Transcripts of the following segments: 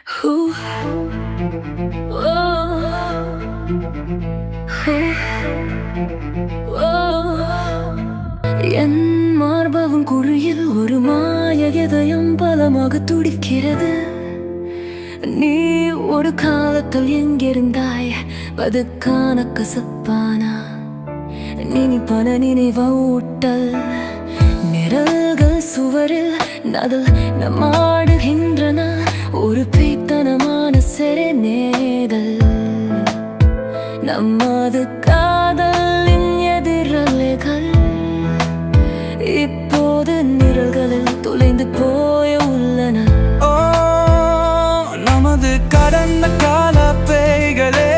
Ooh. என் மார்பகம் குழியில் ஒரு மாய இதயம் பலமாக துடிக்கிறது. நீ ஒரு காலத்தில் எங்கிருந்தாய்? அதுக்கான கசப்பானா நினைப்பான நினைவூட்டல் நிரல்கள் சுவரில் நதல் நம்மாடுகின்றன. ஒரு பேய்த்தனமான செரெனேதல் நமது காதலின் எதிரலைகள் இப்போது நிரல்களில் தொலைந்து போய உள்ளன. நமது கடந்த கால பேய்களே,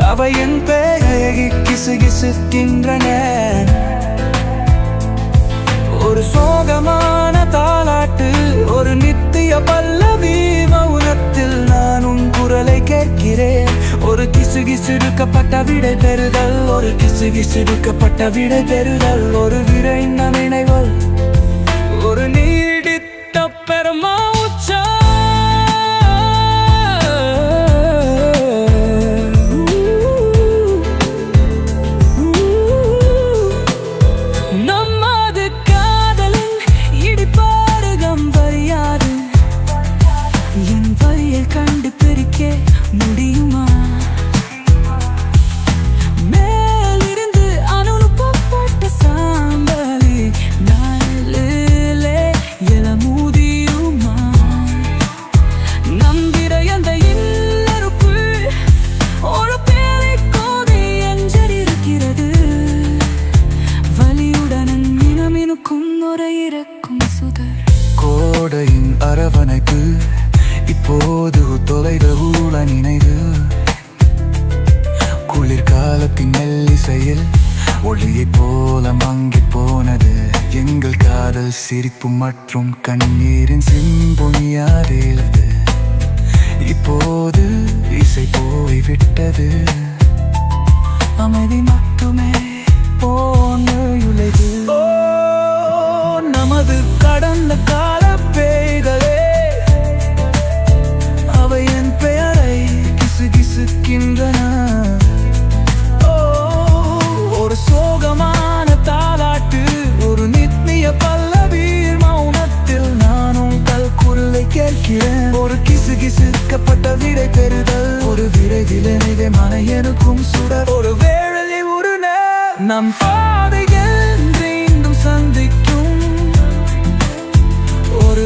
அவை என் பேயை கிசுகிசுக்கின்றன. ஒரு சோகமான தாலாட்டு, ஒரு நித்திய பல்லவி மௌனத்தில் நான் உன் குரலை கேட்கிறேன். ஒரு கிசுகிசுடுக்கப்பட்ட விடை பெறுதல், ஒரு கிசுகிசுடுக்கப்பட்ட விடை பெறுதல், ஒரு விரைந்த நினைவல், ஒரு நீடித்த பெருமா உச்சா. நமது காதலின் இடிபாடுகம் வரியாது என் வரியை கண்டு பிரிக்க முடியுமா? மேலிருந்து அனுப்பப்பட்ட சாம்பலி நாளிலே எழ முடியுமா? நம்பிட எந்த இல்லருக்குள் ஒரு பேரை கோதை என்றிருக்கிறது. வலியுடன் மினமினுக்கும் ஒரு இறக்கும் சுதர். கோடையின் அரவணைப்பு இப்போது தொலைத ஊழ நினைவு. குளிர்காலத்தின் மெல்லிசையில் ஒளியைப் போல மங்கி போனது எங்கள் காதல் சிரிப்பு மற்றும் கண்ணீரின் சிம்பொனியாதேது. இப்போது இசை போய்விட்டது, அமைதி மட்டுமே போனுயுள்ளது. நமது கடந்த கால பேய்களே, அவை என் பெயரை கிசுகிசுக்கின்றன. ஒரு சோகமான தாலாட்டு, ஒரு நித்திய பல்லவி மௌனத்தில் நான் உங்கள் குரலை கேட்கிறேன். ஒரு கிசுகிசுக்கப்பட்ட விடை பெறுதல், ஒரு விரைவில் நினைவமான எனக்கும் சுடர், ஒரு வேளை ஒரு நம் பாதைகள் மீண்டும் சந்திக்கும் ஒரு